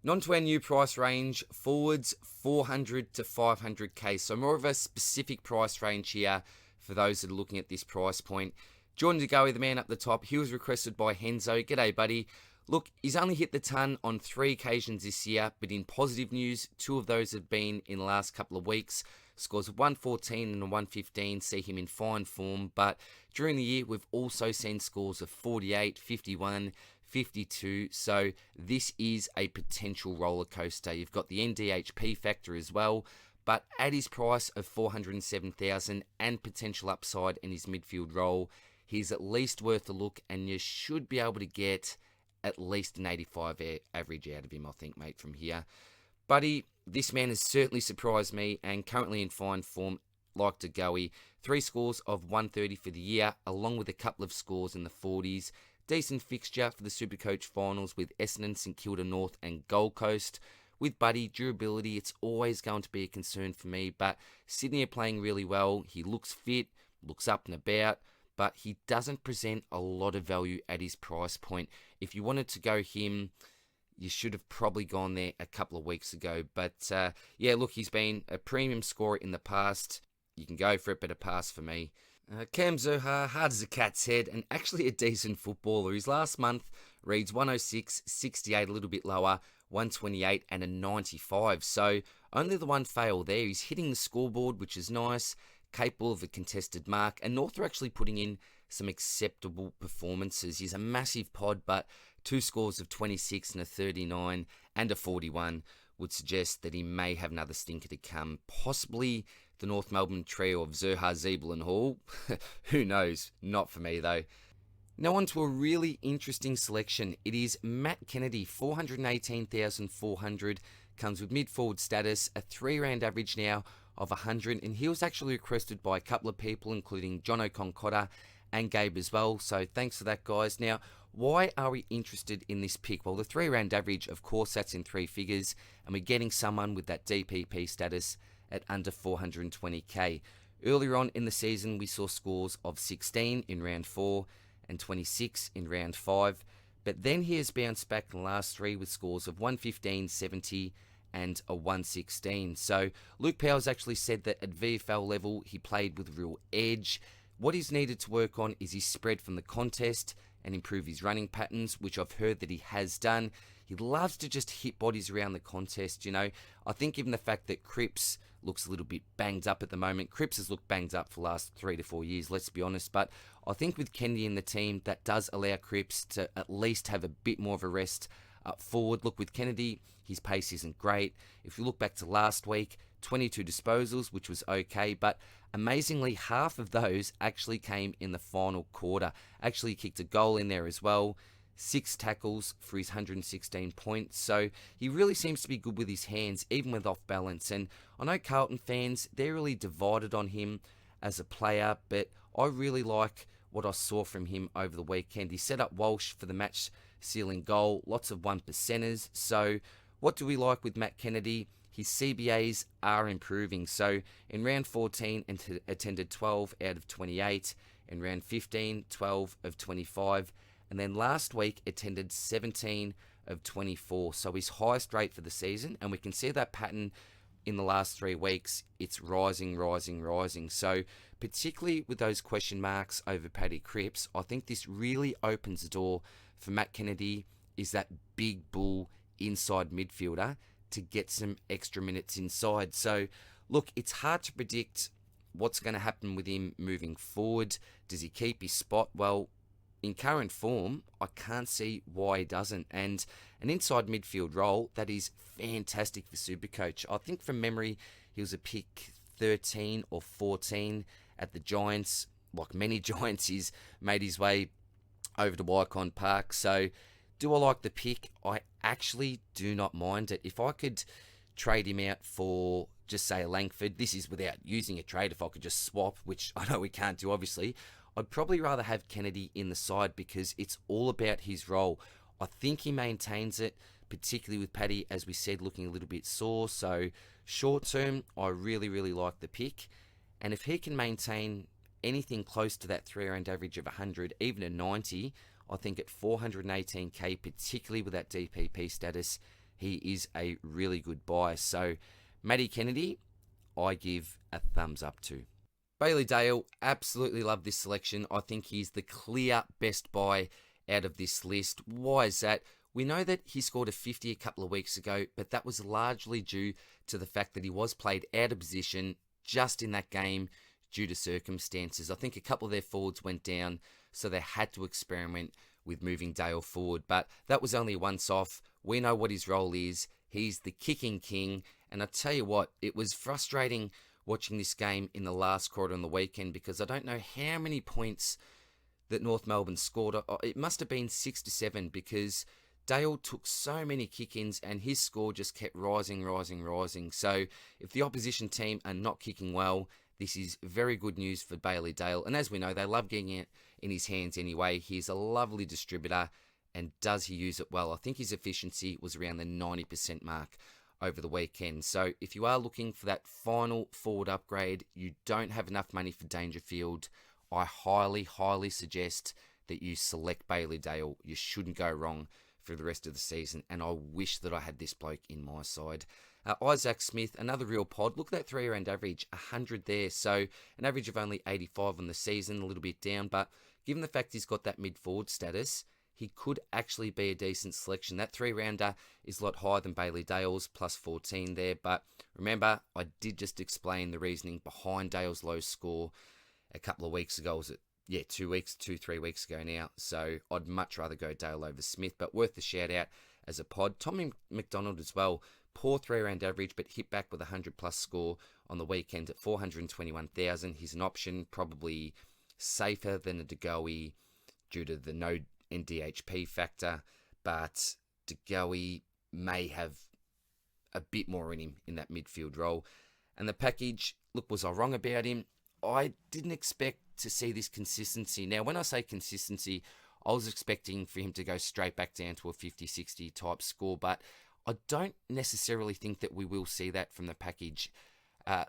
On to our new price range, forwards 400 to 500k. So more of a specific price range here for those that are looking at this price point. Jordan De Goey, the man up the top, he was requested by Henzo. G'day, buddy. Look, he's only hit the ton on 3 occasions this year, but in positive news, 2 of those have been in the last couple of weeks. Scores of 114 and a 115 see him in fine form, but during the year, we've also seen scores of 48, 51, 52, so this is a potential roller coaster. You've got the NDHP factor as well, but at his price of 407,000 and potential upside in his midfield role, he's at least worth a look, and you should be able to get at least an 85 average out of him, I think, mate, from here. Buddy, this man has certainly surprised me and currently in fine form, like De Goey. 3 scores of 130 for the year, along with a couple of scores in the 40s. Decent fixture for the SuperCoach finals with Essendon, St Kilda North and Gold Coast. With Buddy, durability, it's always going to be a concern for me, but Sydney are playing really well. He looks fit, looks up and about, but he doesn't present a lot of value at his price point. If you wanted to go him, you should have probably gone there a couple of weeks ago. But yeah, look, he's been a premium scorer in the past. You can go for it, but a pass for me. Cam Zurhaar, hard as a cat's head, and actually a decent footballer. His last month reads 106, 68, a little bit lower, 128 and a 95. So only the one fail there. He's hitting the scoreboard, which is nice, capable of a contested mark, and North are actually putting in some acceptable performances. He's a massive pod, but 2 scores of 26 and a 39 and a 41 would suggest that he may have another stinker to come. Possibly the North Melbourne trio of Zurhaar, Zeeble and Hall. Who knows? Not for me, though. Now on to a really interesting selection. It is Matt Kennedy, 418,400. Comes with mid-forward status, a 3-round average now of 100. And he was actually requested by a couple of people, including Jono Concotta and Gabe as well. So thanks for that, guys. Now, why are we interested in this pick? Well, the 3-round average, of course, that's in 3 figures. And we're getting someone with that DPP status at under 420k. Earlier on in the season, we saw scores of 16 in round 4 and 26 in round 5. But then he has bounced back in the last 3 with scores of 115, 70 and a 116. So Luke Powell's actually said that at VFL level, he played with real edge. What he's needed to work on is his spread from the contest and improve his running patterns, which I've heard that he has done. He loves to just hit bodies around the contest, I think given the fact that Cripps looks a little bit banged up at the moment. Cripps has looked banged up for the last 3 to 4 years, let's be honest. But I think with Kennedy in the team, that does allow Cripps to at least have a bit more of a rest up forward. Look, with Kennedy, his pace isn't great. If you look back to last week, 22 disposals, which was okay, but amazingly, half of those actually came in the final quarter. Actually kicked a goal in there as well. 6 tackles for his 116 points. So he really seems to be good with his hands, even with off balance. And I know Carlton fans, they're really divided on him as a player, but I really like what I saw from him over the weekend. He set up Welsh for the match sealing goal, lots of 1%ers. So what do we like with Matt Kennedy? His CBAs are improving. So in round 14, attended 12 out of 28. In round 15, 12 of 25. And then last week, attended 17 of 24. So his highest rate for the season. And we can see that pattern in the last 3 weeks. It's rising, rising, rising. So particularly with those question marks over Paddy Cripps, I think this really opens the door for Matt Kennedy, is that big bull inside midfielder, to get some extra minutes inside. So look, it's hard to predict what's going to happen with him moving forward. Does he keep his spot? Well, in current form, I can't see why he doesn't. And an inside midfield role, that is fantastic for SuperCoach. I think from memory, he was a pick 13 or 14 at the Giants. Like many Giants, he's made his way over to Wycon Park. So do I like the pick? I actually do not mind it. If I could trade him out for, just say, a Langford, this is without using a trade, if I could just swap, which I know we can't do obviously, I'd probably rather have Kennedy in the side because it's all about his role. I think he maintains it, particularly with Paddy, as we said, looking a little bit sore. So short term, I really, really like the pick. And if he can maintain anything close to that 3-round average of 100, even a 90, I think at 418k, particularly with that DPP status, he is a really good buy. So Matty Kennedy, I give a thumbs up to. Bailey Dale, absolutely love this selection. I think he's the clear best buy out of this list. Why is that? We know that he scored a 50 a couple of weeks ago, but that was largely due to the fact that he was played out of position just in that game due to circumstances. I think a couple of their forwards went down, so they had to experiment with moving Dale forward. But that was only a once-off. We know what his role is. He's the kicking king. And I tell you what, it was frustrating watching this game in the last quarter on the weekend because I don't know how many points that North Melbourne scored. It must have been 6 to 7 because Dale took so many kick-ins and his score just kept rising, rising, rising. So if the opposition team are not kicking well, this is very good news for Bailey Dale. And as we know, they love getting it in his hands anyway. He's a lovely distributor, and does he use it well? I think his efficiency was around the 90% mark over the weekend. So if you are looking for that final forward upgrade, you don't have enough money for Dangerfield, I highly, highly suggest that you select Bailey Dale. You shouldn't go wrong for the rest of the season, and I wish that I had this bloke in my side. Isaac Smith, another real pod. Look at that 3-round average, 100 there. So an average of only 85 on the season, a little bit down. But given the fact he's got that mid-forward status, he could actually be a decent selection. That 3-rounder is a lot higher than Bailey Dale's, plus 14 there. But remember, I did just explain the reasoning behind Dale's low score a couple of weeks ago. Was it? Yeah, 3 weeks ago now. So I'd much rather go Dale over Smith, but worth the shout out as a pod. Tommy McDonald as well. Poor 3-round average, but hit back with a 100-plus score on the weekend at 421,000. He's an option, probably safer than a DeGoey due to the no NDHP factor, but DeGoey may have a bit more in him in that midfield role. And the package, look, was I wrong about him? I didn't expect to see this consistency. Now, when I say consistency, I was expecting for him to go straight back down to a 50-60 type score, but I don't necessarily think that we will see that from the package.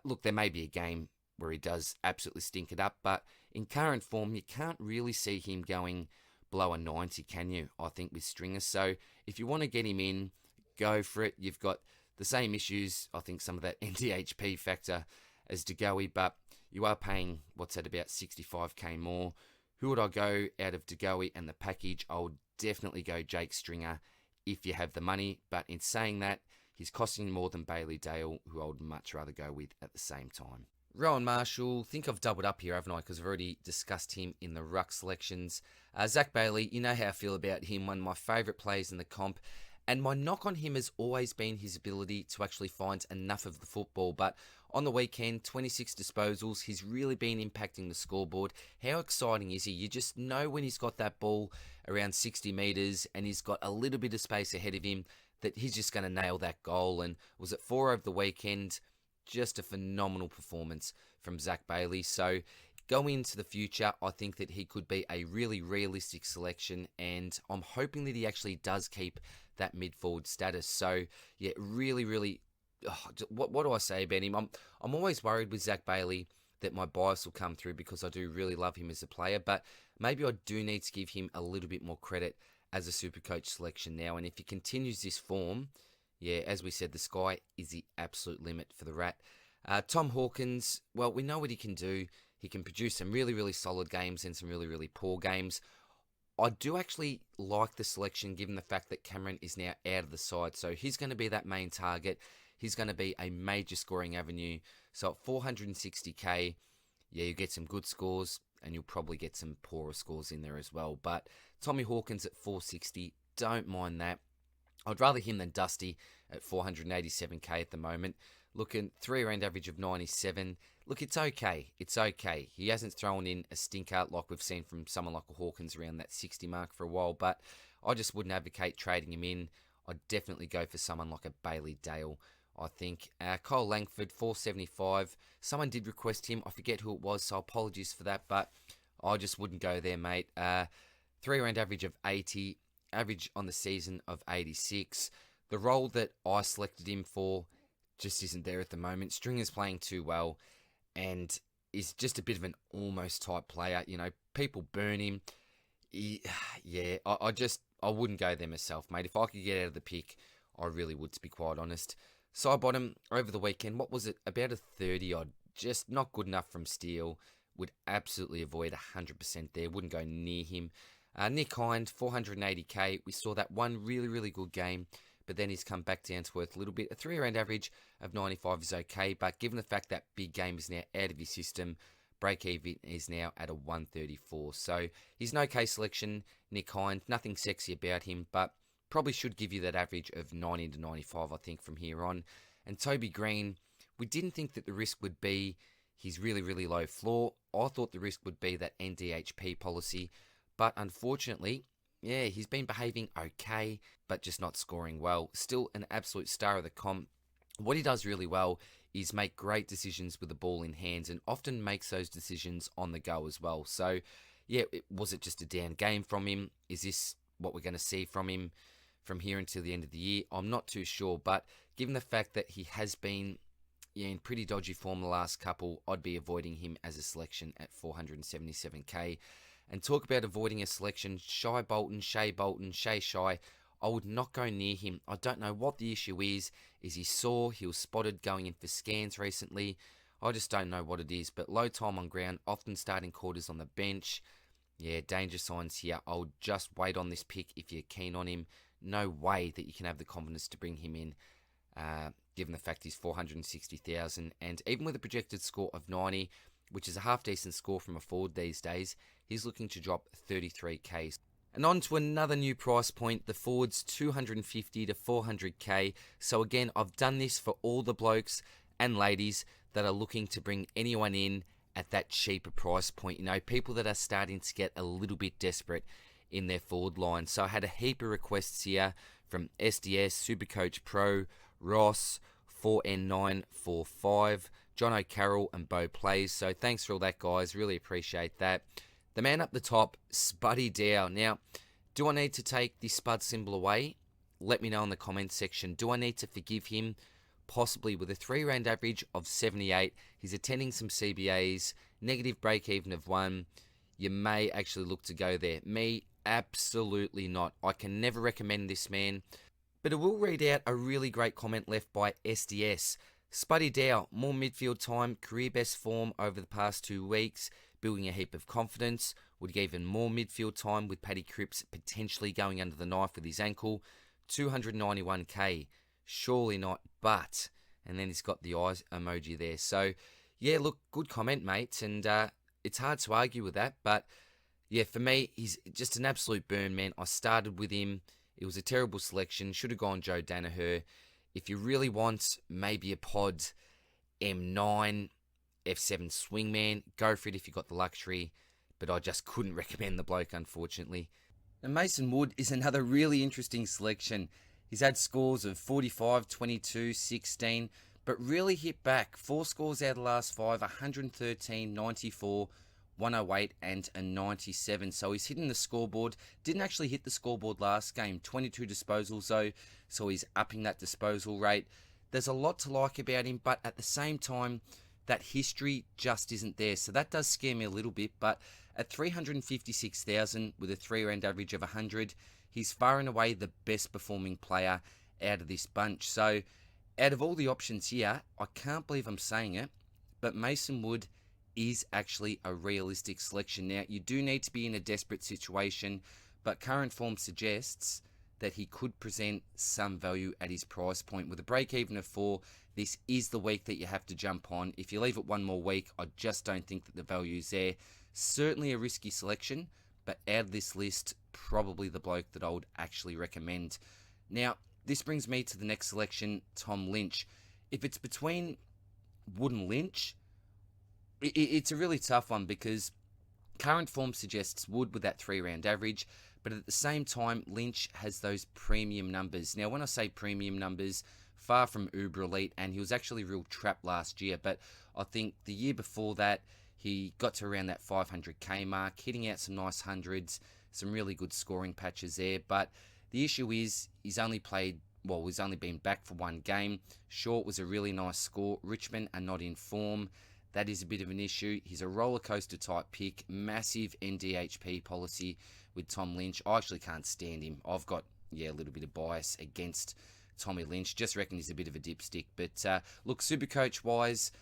Look, there may be a game where he does absolutely stink it up, but in current form, you can't really see him going below a 90, can you? I think with Stringer. So if you want to get him in, go for it. You've got the same issues, I think some of that NDHP factor as DeGoey, but you are paying, what's that, about 65k more. Who would I go out of DeGoey and the package? I would definitely go Jake Stringer if you have the money, but in saying that, he's costing more than Bailey Dale, who I would much rather go with at the same time. Rowan Marshall, think I've doubled up here, haven't I? Because I've already discussed him in the ruck selections. Zach Bailey, you know how I feel about him, one of my favourite players in the comp. And my knock on him has always been his ability to actually find enough of the football. But on the weekend, 26 disposals, he's really been impacting the scoreboard. How exciting is he? You just know when he's got that ball around 60 metres and he's got a little bit of space ahead of him that he's just going to nail that goal. And was it 4 over the weekend? Just a phenomenal performance from Zach Bailey. So Going into the future, I think that he could be a really realistic selection, and I'm hoping that he actually does keep that mid-forward status. So, yeah, really, what do I say about him? I'm always worried with Zach Bailey that my bias will come through because I do really love him as a player, but maybe I do need to give him a little bit more credit as a Supercoach selection now. And if he continues this form, yeah, as we said, the sky is the absolute limit for the Rat. Tom Hawkins, well, we know what he can do. He can produce some really solid games and some really poor games. I do actually like the selection given the fact that Cameron is now out of the side. So he's going to be that main target. He's going to be a major scoring avenue. So at 460k, yeah, you get some good scores and you'll probably get some poorer scores in there as well. But Tommy Hawkins at 460, don't mind that. I'd rather him than Dusty at 487k at the moment. Looking 3-round average of 97. Look, it's okay. It's okay. He hasn't thrown in a stinker like we've seen from someone like a Hawkins around that 60 mark for a while, but I just wouldn't advocate trading him in. I'd definitely go for someone like a Bailey Dale, I think. Kyle Langford, 475. Someone did request him. I forget who it was, so apologies for that, but I just wouldn't go there, mate. 3-round average of 80. Average on the season of 86. The role that I selected him for just isn't there at the moment. Stringer's playing too well and is just a bit of an almost type player. You know, people burn him. I wouldn't go there myself, mate. If I could get out of the pick, I really would, to be quite honest. Side bottom over the weekend, what was it? About a 30 odd. Just not good enough from Steele. Would absolutely avoid 100% there. Wouldn't go near him. Nick Hind, 480k. We saw that one really good game, but then he's come back down to earth a little bit. A 3-round average of 95 is okay, but given the fact that big game is now out of his system, break-even is now at a 134. So he's an okay selection, Nick Hind. Nothing sexy about him, but probably should give you that average of 90 to 95, I think, from here on. And Toby Green, we didn't think that the risk would be his really low floor. I thought the risk would be that NDHP policy, but unfortunately, yeah, he's been behaving okay, but just not scoring well. Still an absolute star of the comp. What he does really well is make great decisions with the ball in hands and often makes those decisions on the go as well. So, yeah, was it just a down game from him? Is this what we're going to see from him from here until the end of the year? I'm not too sure, but given the fact that he has been in pretty dodgy form the last couple, I'd be avoiding him as a selection at 477k. And talk about avoiding a selection, Shea Bolton, Shy. I would not go near him. I don't know what the issue is. Is he sore? He was spotted going in for scans recently. I just don't know what it is. But low time on ground, often starting quarters on the bench. Yeah, danger signs here. I'll just wait on this pick if you're keen on him. No way that you can have the confidence to bring him in, given the fact he's 460,000. And even with a projected score of 90, which is a half-decent score from a forward these days, he's looking to drop 33k. And on to another new price point, the forwards 250 to 400k. So again, I've done this for all the blokes and ladies that are looking to bring anyone in at that cheaper price point. You know, people that are starting to get a little bit desperate in their forward line. So I had a heap of requests here from SDS, Supercoach Pro, Ross, 4N945, John O'Carroll and Bo Plays. So thanks for all that, guys. Really appreciate that. The man up the top, Spuddy Dow. Now, do I need to take the Spud symbol away? Let me know in the comments section. Do I need to forgive him? Possibly. With a 3-round average of 78. He's attending some CBAs. Negative break-even of 1. You may actually look to go there. Me, absolutely not. I can never recommend this man. But I will read out a really great comment left by SDS. Spuddy Dow, more midfield time, career best form over the past 2 weeks, building a heap of confidence, would give even more midfield time with Paddy Cripps potentially going under the knife with his ankle, 291k, surely not, but, and then he's got the eyes emoji there. So, yeah, look, good comment, mate, and it's hard to argue with that, but yeah, for me, he's just an absolute burn, man. I started with him. It was a terrible selection. Should have gone Joe Danaher. If you really want maybe a pod M9, F7 swingman, go for it if you got the luxury. But I just couldn't recommend the bloke, unfortunately. And Mason Wood is another really interesting selection. He's had scores of 45, 22, 16, but really hit back. 4 scores out of the last 5, 113, 94, 108 and a 97. So he's hitting the scoreboard. Didn't actually hit the scoreboard last game. 22 disposals though, so he's upping that disposal rate. There's a lot to like about him, but at the same time, that history just isn't there. So that does scare me a little bit, but at 356,000 with a 3-round average of 100, he's far and away the best performing player out of this bunch. So out of all the options here, I can't believe I'm saying it, but Mason Wood is actually a realistic selection. Now, you do need to be in a desperate situation, but current form suggests that he could present some value at his price point. With a break-even of 4, this is the week that you have to jump on. If you leave it one more week, I just don't think that the value's there. Certainly a risky selection, but out of this list, probably the bloke that I would actually recommend. Now, this brings me to the next selection, Tom Lynch. If it's between Wood and Lynch, it's a really tough one because current form suggests Wood with that 3-round average, but at the same time, Lynch has those premium numbers. Now, when I say premium numbers, far from uber elite, and he was actually real trap last year, but I think the year before that, he got to around that 500k mark, hitting out some nice hundreds, some really good scoring patches there, but the issue is he's only been back for one game. Short was a really nice score. Richmond are not in form. That is a bit of an issue. He's a roller coaster type pick. Massive NDHP policy with Tom Lynch. I actually can't stand him. I've got, a little bit of bias against Tommy Lynch. Just reckon he's a bit of a dipstick. But look, Supercoach wise,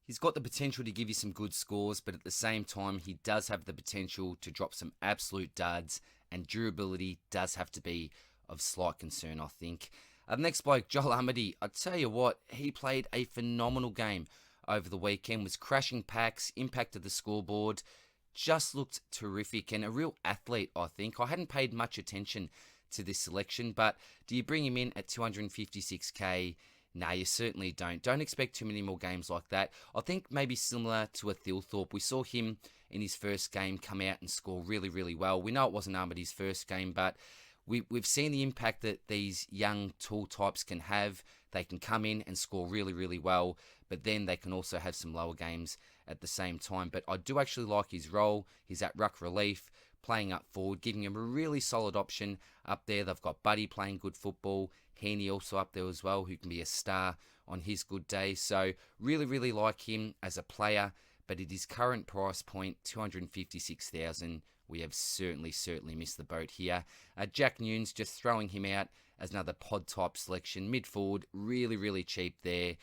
he's got the potential to give you some good scores, but at the same time, he does have the potential to drop some absolute duds, and durability does have to be of slight concern, I think. The next bloke, Joel Ahmadi. I tell you what, he played a phenomenal game over the weekend, was crashing packs, impacted the scoreboard, just looked terrific, and a real athlete, I think. I hadn't paid much attention to this selection, but do you bring him in at 256k? No, you certainly don't. Don't expect too many more games like that. I think maybe similar to a Thilthorpe. We saw him in his first game come out and score really, really well. We know it wasn't Ahmadi's first game, but we've seen the impact that these young tall types can have. They can come in and score really, really well, but then they can also have some lower games at the same time. But I do actually like his role. He's at ruck relief, playing up forward, giving him a really solid option up there. They've got Buddy playing good football. Haynes also up there as well, who can be a star on his good day. So really, really like him as a player, but at his current price point, 256,000, we have certainly missed the boat here. Jack Nunes, just throwing him out as another pod type selection. Mid forward, really, really cheap there.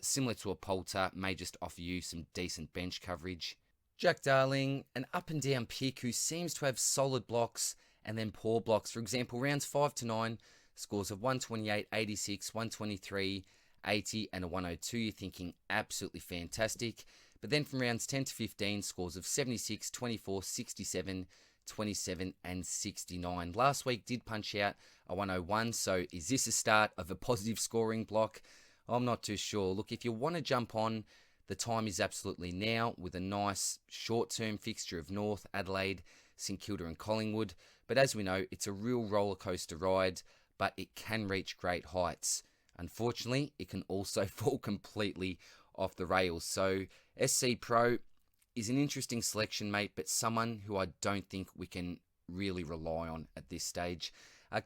Similar to a Poulter, may just offer you some decent bench coverage. Jack Darling, an up and down pick who seems to have solid blocks and then poor blocks. For example, rounds 5 to 9, scores of 128, 86, 123, 80, and a 102. You're thinking absolutely fantastic. But then from rounds 10 to 15, scores of 76, 24, 67, 27, and 69. Last week did punch out a 101, so is this a start of a positive scoring block? I'm not too sure. Look, if you want to jump on, the time is absolutely now with a nice short-term fixture of North, Adelaide, St Kilda and Collingwood. But as we know, it's a real roller coaster ride, but it can reach great heights. Unfortunately, it can also fall completely off the rails. So SC Pro is an interesting selection, mate, but someone who I don't think we can really rely on at this stage.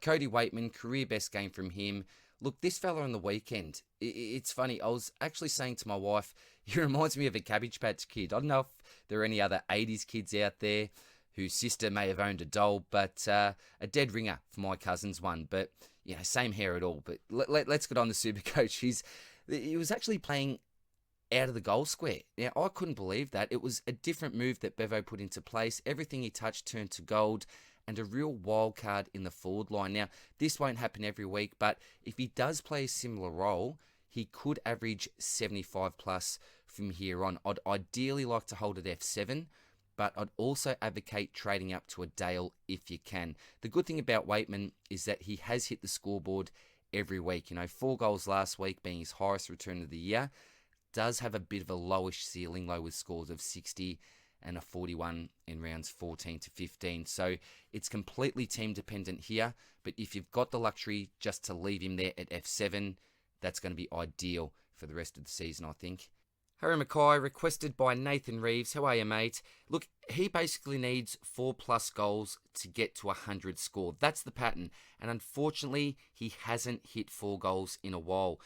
Cody Waitman, career best game from him. Look, this fella on the weekend, it's funny. I was actually saying to my wife, he reminds me of a Cabbage Patch Kid. I don't know if there are any other 80s kids out there whose sister may have owned a doll, but a dead ringer for my cousin's one. But, same hair at all. But let's get on to Supercoach. He was actually playing out of the goal square. Now, I couldn't believe that. It was a different move that Bevo put into place. Everything he touched turned to gold, and a real wild card in the forward line. Now, this won't happen every week, but if he does play a similar role, he could average 75 plus from here on. I'd ideally like to hold at F7, but I'd also advocate trading up to a Dale if you can. The good thing about Waitman is that he has hit the scoreboard every week. 4 goals last week being his highest return of the year. Does have a bit of a lowish ceiling, low with scores of 60 and a 41 in rounds 14 to 15. So it's completely team dependent here. But if you've got the luxury just to leave him there at F7, that's going to be ideal for the rest of the season, I think. Harry Mackay, requested by Nathan Reeves. How are you, mate? Look, he basically needs 4+ goals to get to 100 score. That's the pattern. And unfortunately, he hasn't hit 4 goals in a while.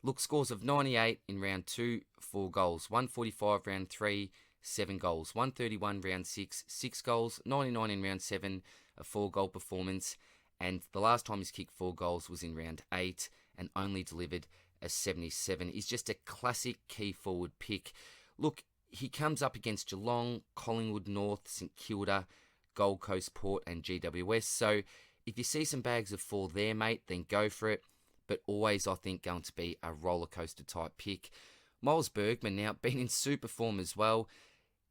Look, scores of 98 in round 2, 4 goals. 145 round 3, 7 goals. 131 round 6, 6 goals. 99 in round 7, a 4-goal performance. And the last time he's kicked 4 goals was in round 8 and only delivered a 77. He's just a classic key forward pick. Look, he comes up against Geelong, Collingwood North, St Kilda, Gold Coast Port and GWS. So if you see some bags of 4 there, mate, then go for it. But always, I think, going to be a roller coaster type pick. Miles Bergman now been in super form as well.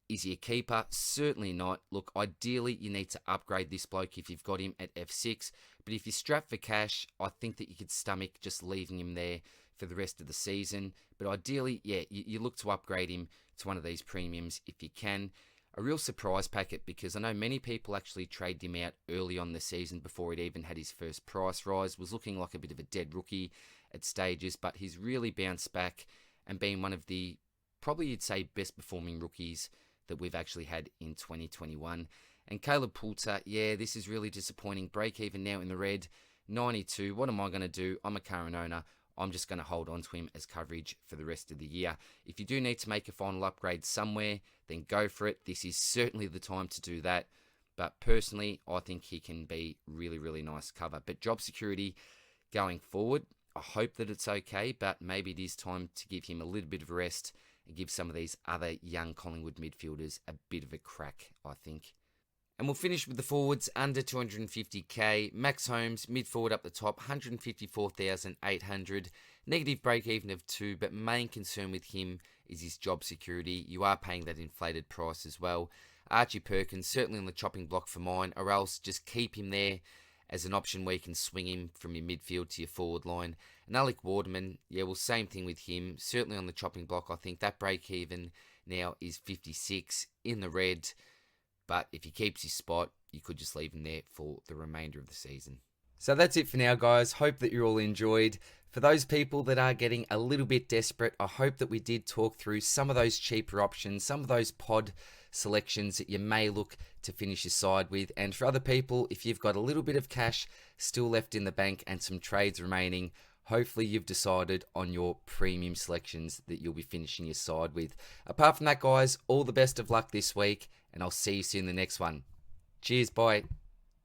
Is he a keeper? Certainly not. Look, ideally, you need to upgrade this bloke if you've got him at F6. But if you're strapped for cash, I think that you could stomach just leaving him there for the rest of the season. But ideally, yeah, you look to upgrade him to one of these premiums if you can. A real surprise packet, because I know many people actually traded him out early on the season before he'd even had his first price rise. Was looking like a bit of a dead rookie at stages, but he's really bounced back and been one of the, probably you'd say, best performing rookies that we've actually had in 2021. And Caleb Poulter, yeah, this is really disappointing. Break even now in the red, 92. What am I going to do? I'm a current owner. I'm just going to hold on to him as coverage for the rest of the year. If you do need to make a final upgrade somewhere, then go for it. This is certainly the time to do that. But personally, I think he can be really, really nice cover. But job security going forward, I hope that it's okay, but maybe it is time to give him a little bit of a rest and give some of these other young Collingwood midfielders a bit of a crack, I think. And we'll finish with the forwards under 250k. Max Holmes, mid forward up the top, 154,800. Negative break even of 2, but main concern with him is his job security. You are paying that inflated price as well. Archie Perkins, certainly on the chopping block for mine, or else just keep him there as an option where you can swing him from your midfield to your forward line. And Alec Wiederman, yeah, well, same thing with him. Certainly on the chopping block, I think that break even now is 56 in the red. But if he keeps his spot, you could just leave him there for the remainder of the season. So that's it for now, guys. Hope that you all enjoyed. For those people that are getting a little bit desperate, I hope that we did talk through some of those cheaper options, some of those pod selections that you may look to finish your side with. And for other people, if you've got a little bit of cash still left in the bank and some trades remaining, hopefully you've decided on your premium selections that you'll be finishing your side with. Apart from that, guys, all the best of luck this week, and I'll see you soon in the next one. Cheers, bye.